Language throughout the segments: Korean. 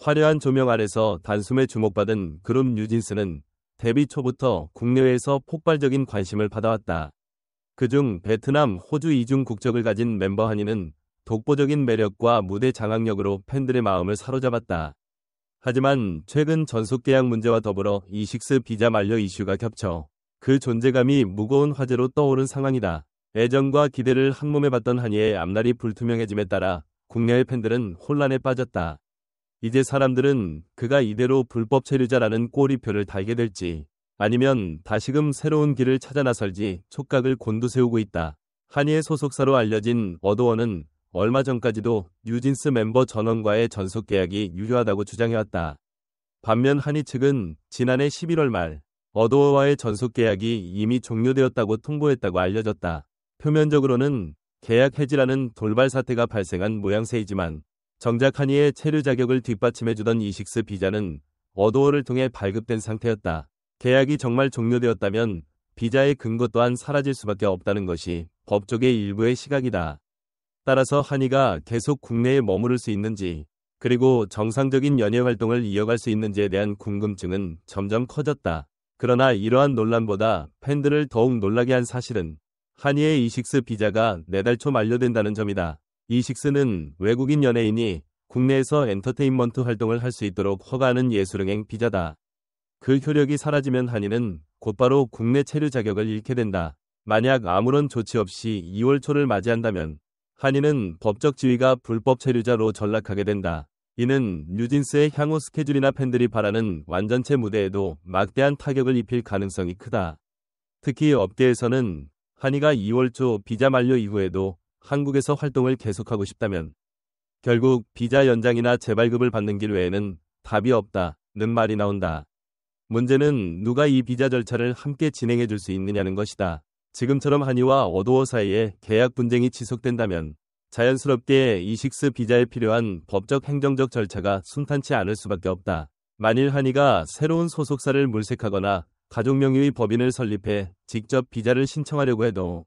화려한 조명 아래서 단숨에 주목받은 그룹 뉴진스는 데뷔 초부터 국내외에서 폭발적인 관심을 받아왔다. 그중 베트남, 호주 이중 국적을 가진 멤버 한이는 독보적인 매력과 무대 장악력으로 팬들의 마음을 사로잡았다. 하지만 최근 전속 계약 문제와 더불어 이식스 비자 만료 이슈가 겹쳐 그 존재감이 무거운 화제로 떠오른 상황이다. 애정과 기대를 한몸에 받던 한이의 앞날이 불투명해짐에 따라 국내외 팬들은 혼란에 빠졌다. 이제 사람들은 그가 이대로 불법 체류자라는 꼬리표를 달게 될지 아니면 다시금 새로운 길을 찾아 나설지 촉각을 곤두세우고 있다. 한이의 소속사로 알려진 어도어는 얼마 전까지도 뉴진스 멤버 전원과의 전속 계약이 유효하다고 주장해왔다. 반면 한이 측은 지난해 11월 말 어도어와의 전속 계약이 이미 종료되었다고 통보했다고 알려졌다. 표면적으로는 계약 해지라는 돌발 사태가 발생한 모양새이지만 정작 한이의 체류 자격을 뒷받침해주던 이식스 비자는 어도어를 통해 발급된 상태였다. 계약이 정말 종료되었다면 비자의 근거 또한 사라질 수밖에 없다는 것이 법조계 일부의 시각이다. 따라서 한이가 계속 국내에 머무를 수 있는지 그리고 정상적인 연예 활동을 이어갈 수 있는지에 대한 궁금증은 점점 커졌다. 그러나 이러한 논란보다 팬들을 더욱 놀라게 한 사실은 한이의 이식스 비자가 내달 초 만료된다는 점이다. 이식스는 외국인 연예인이 국내에서 엔터테인먼트 활동을 할 수 있도록 허가하는 예술응행 비자다. 그 효력이 사라지면 한이는 곧바로 국내 체류 자격을 잃게 된다. 만약 아무런 조치 없이 2월 초를 맞이한다면 한이는 법적 지위가 불법 체류자로 전락하게 된다. 이는 뉴진스의 향후 스케줄이나 팬들이 바라는 완전체 무대에도 막대한 타격을 입힐 가능성이 크다. 특히 업계에서는 한이가 2월 초 비자 만료 이후에도 한국에서 활동을 계속하고 싶다면 결국 비자 연장이나 재발급을 받는 길 외에는 답이 없다는 말이 나온다. 문제는 누가 이 비자 절차를 함께 진행해 줄 수 있느냐는 것이다. 지금처럼 한이와 어도어 사이에 계약 분쟁이 지속된다면 자연스럽게 이식스 비자에 필요한 법적 행정적 절차가 순탄치 않을 수밖에 없다. 만일 한이가 새로운 소속사를 물색하거나 가족명의의 법인을 설립해 직접 비자를 신청하려고 해도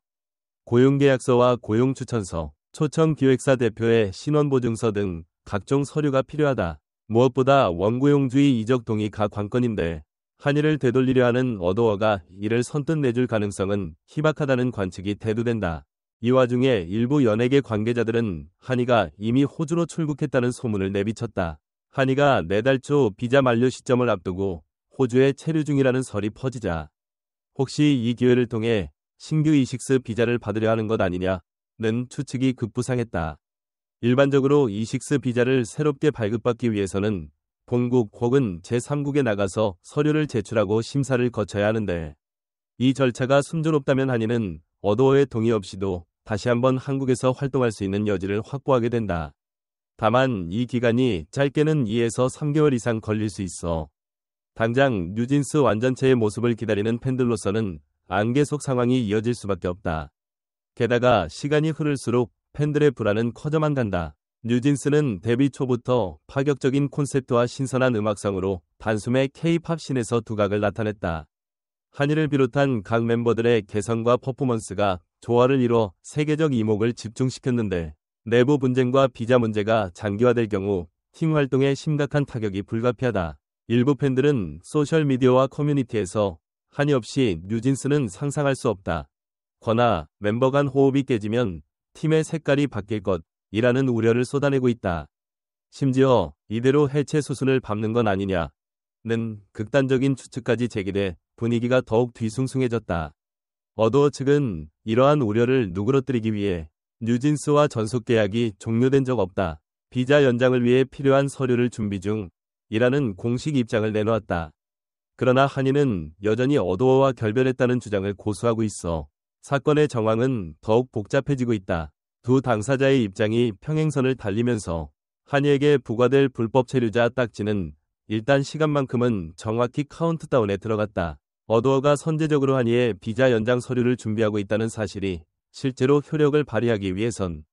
고용계약서와 고용추천서, 초청기획사 대표의 신원보증서 등 각종 서류가 필요하다. 무엇보다 원고용주의 이적 동의가 관건인데 한이를 되돌리려 하는 어도어가 이를 선뜻 내줄 가능성은 희박하다는 관측이 대두된다. 이 와중에 일부 연예계 관계자들은 한이가 이미 호주로 출국했다는 소문을 내비쳤다. 한이가 내달 초 비자 만료 시점을 앞두고 호주에 체류 중이라는 설이 퍼지자 혹시 이 기회를 통해 신규 이식스 비자를 받으려 하는 것 아니냐는 추측이 급부상했다. 일반적으로 이식스 비자를 새롭게 발급받기 위해서는 본국 혹은 제3국에 나가서 서류를 제출하고 심사를 거쳐야 하는데 이 절차가 순조롭다면 한이는 어도어의 동의 없이도 다시 한번 한국에서 활동할 수 있는 여지를 확보하게 된다. 다만 이 기간이 짧게는 2에서 3개월 이상 걸릴 수 있어 당장 뉴진스 완전체의 모습을 기다리는 팬들로서는 안개 속 상황이 이어질 수밖에 없다. 게다가 시간이 흐를수록 팬들의 불안은 커져만 간다. 뉴진스는 데뷔 초부터 파격적인 콘셉트와 신선한 음악성으로 단숨에 K-팝 씬에서 두각을 나타냈다. 한이를 비롯한 각 멤버들의 개성과 퍼포먼스가 조화를 이뤄 세계적 이목을 집중시켰는데 내부 분쟁과 비자 문제가 장기화될 경우 팀 활동에 심각한 타격이 불가피하다. 일부 팬들은 소셜미디어와 커뮤니티에서 한이 없이 뉴진스는 상상할 수 없다. 거나 멤버 간 호흡이 깨지면 팀의 색깔이 바뀔 것이라는 우려를 쏟아내고 있다. 심지어 이대로 해체 수순을 밟는 건 아니냐는 극단적인 추측까지 제기돼 분위기가 더욱 뒤숭숭해졌다. 어도어 측은 이러한 우려를 누그러뜨리기 위해 뉴진스와 전속 계약이 종료된 적 없다. 비자 연장을 위해 필요한 서류를 준비 중이라는 공식 입장을 내놓았다. 그러나 한이는 여전히 어도어와 결별했다는 주장을 고수하고 있어 사건의 정황은 더욱 복잡해지고 있다. 두 당사자의 입장이 평행선을 달리면서 한이에게 부과될 불법 체류자 딱지는 일단 시간만큼은 정확히 카운트다운에 들어갔다. 어도어가 선제적으로 한이의 비자 연장 서류를 준비하고 있다는 사실이 실제로 효력을 발휘하기 위해선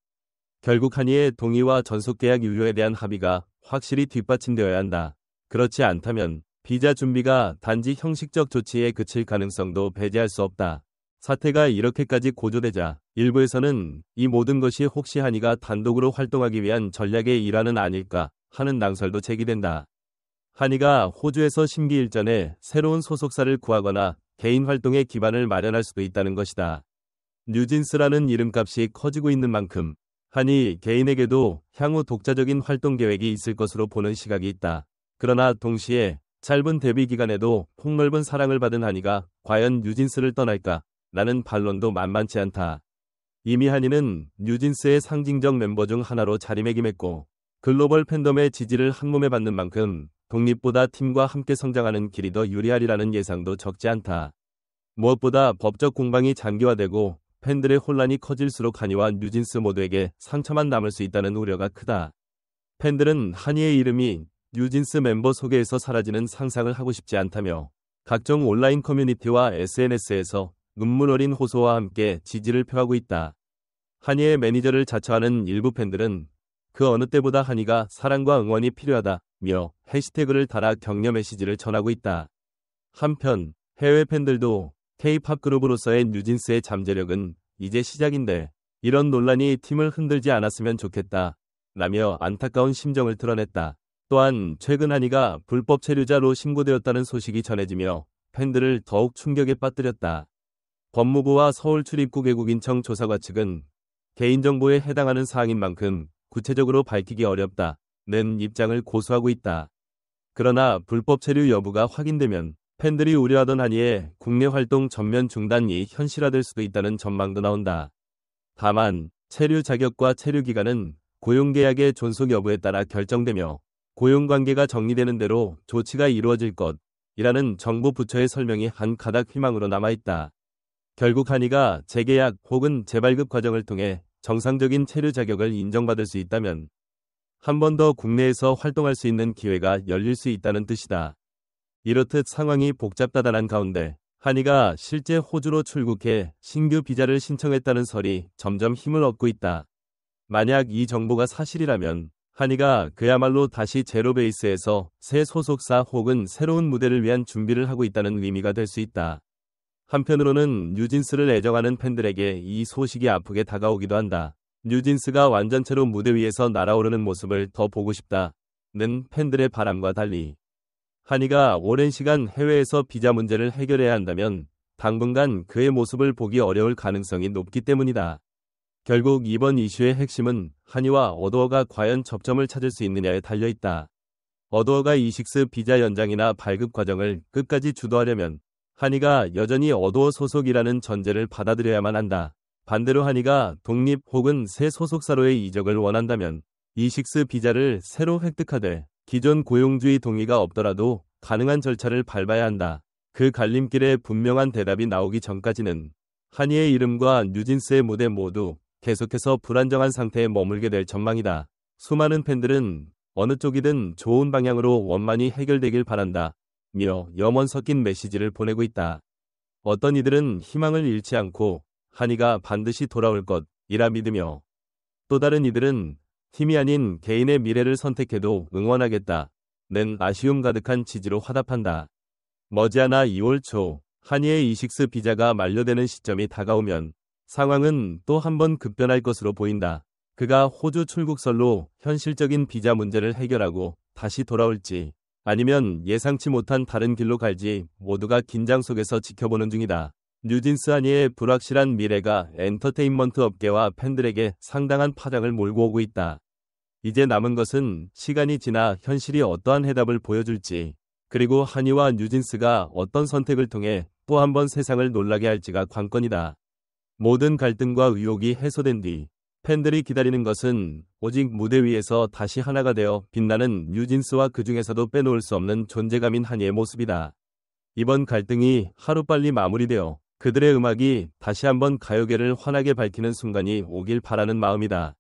결국 한이의 동의와 전속계약 유효에 대한 합의가 확실히 뒷받침되어야 한다. 그렇지 않다면 비자 준비가 단지 형식적 조치에 그칠 가능성도 배제할 수 없다. 사태가 이렇게까지 고조되자 일부에서는 이 모든 것이 혹시 한이가 단독으로 활동하기 위한 전략의 일환은 아닐까 하는 낭설도 제기된다. 한이가 호주에서 심기일전에 새로운 소속사를 구하거나 개인 활동의 기반을 마련할 수도 있다는 것이다. 뉴진스라는 이름값이 커지고 있는 만큼 한이 개인에게도 향후 독자적인 활동 계획이 있을 것으로 보는 시각이 있다. 그러나 동시에 짧은 데뷔 기간에도 폭넓은 사랑을 받은 한이가 과연 뉴진스를 떠날까? 라는 반론도 만만치 않다. 이미 한이는 뉴진스의 상징적 멤버 중 하나로 자리매김했고 글로벌 팬덤의 지지를 한몸에 받는 만큼 독립보다 팀과 함께 성장하는 길이 더 유리하리라는 예상도 적지 않다. 무엇보다 법적 공방이 장기화되고 팬들의 혼란이 커질수록 한이와 뉴진스 모두에게 상처만 남을 수 있다는 우려가 크다. 팬들은 한이의 이름이 뉴진스 멤버 소개에서 사라지는 상상을 하고 싶지 않다며 각종 온라인 커뮤니티와 SNS에서 눈물 어린 호소와 함께 지지를 표하고 있다. 한이의 매니저를 자처하는 일부 팬들은 그 어느 때보다 한이가 사랑과 응원이 필요하다며 해시태그를 달아 격려 메시지를 전하고 있다. 한편 해외 팬들도 K-팝 그룹으로서의 뉴진스의 잠재력은 이제 시작인데 이런 논란이 팀을 흔들지 않았으면 좋겠다 라며 안타까운 심정을 드러냈다. 또한 최근 한이가 불법 체류자로 신고되었다는 소식이 전해지며 팬들을 더욱 충격에 빠뜨렸다. 법무부와 서울출입국외국인청 조사과 측은 개인정보에 해당하는 사항인 만큼 구체적으로 밝히기 어렵다는 입장을 고수하고 있다. 그러나 불법 체류 여부가 확인되면 팬들이 우려하던 한이의 국내 활동 전면 중단이 현실화될 수도 있다는 전망도 나온다. 다만 체류 자격과 체류 기간은 고용계약의 존속 여부에 따라 결정되며 고용관계가 정리되는 대로 조치가 이루어질 것이라는 정부 부처의 설명이 한 가닥 희망으로 남아있다. 결국 한이가 재계약 혹은 재발급 과정을 통해 정상적인 체류 자격을 인정받을 수 있다면 한 번 더 국내에서 활동할 수 있는 기회가 열릴 수 있다는 뜻이다. 이렇듯 상황이 복잡다단한 가운데 한이가 실제 호주로 출국해 신규 비자를 신청했다는 설이 점점 힘을 얻고 있다. 만약 이 정보가 사실이라면 한이가 그야말로 다시 제로 베이스에서 새 소속사 혹은 새로운 무대를 위한 준비를 하고 있다는 의미가 될 수 있다. 한편으로는 뉴진스를 애정하는 팬들에게 이 소식이 아프게 다가오기도 한다. 뉴진스가 완전체로 무대 위에서 날아오르는 모습을 더 보고 싶다는 팬들의 바람과 달리 한이가 오랜 시간 해외에서 비자 문제를 해결해야 한다면 당분간 그의 모습을 보기 어려울 가능성이 높기 때문이다. 결국 이번 이슈의 핵심은 한이와 어도어가 과연 접점을 찾을 수 있느냐에 달려있다. 어도어가 이식스 비자 연장이나 발급 과정을 끝까지 주도하려면 한이가 여전히 어도어 소속이라는 전제를 받아들여야만 한다. 반대로 한이가 독립 혹은 새 소속사로의 이적을 원한다면 이식스 비자를 새로 획득하되 기존 고용주의 동의가 없더라도 가능한 절차를 밟아야 한다. 그 갈림길에 분명한 대답이 나오기 전까지는 한이의 이름과 뉴진스의 무대 모두 계속해서 불안정한 상태에 머물게 될 전망이다. 수많은 팬들은 어느 쪽이든 좋은 방향으로 원만히 해결되길 바란다 며 염원 섞인 메시지를 보내고 있다. 어떤 이들은 희망을 잃지 않고 한이가 반드시 돌아올 것이라 믿으며 또 다른 이들은 팀이 아닌 개인의 미래를 선택해도 응원하겠다는 아쉬움 가득한 지지로 화답한다. 머지않아 2월 초 한이의 이식스 비자가 만료되는 시점이 다가오면 상황은 또 한 번 급변할 것으로 보인다. 그가 호주 출국설로 현실적인 비자 문제를 해결하고 다시 돌아올지 아니면 예상치 못한 다른 길로 갈지 모두가 긴장 속에서 지켜보는 중이다. 뉴진스 한이의 불확실한 미래가 엔터테인먼트 업계와 팬들에게 상당한 파장을 몰고 오고 있다. 이제 남은 것은 시간이 지나 현실이 어떠한 해답을 보여줄지 그리고 한이와 뉴진스가 어떤 선택을 통해 또 한 번 세상을 놀라게 할지가 관건이다. 모든 갈등과 의혹이 해소된 뒤 팬들이 기다리는 것은 오직 무대 위에서 다시 하나가 되어 빛나는 뉴진스와 그 중에서도 빼놓을 수 없는 존재감인 한이의 모습이다. 이번 갈등이 하루빨리 마무리되어 그들의 음악이 다시 한번 가요계를 환하게 밝히는 순간이 오길 바라는 마음이다.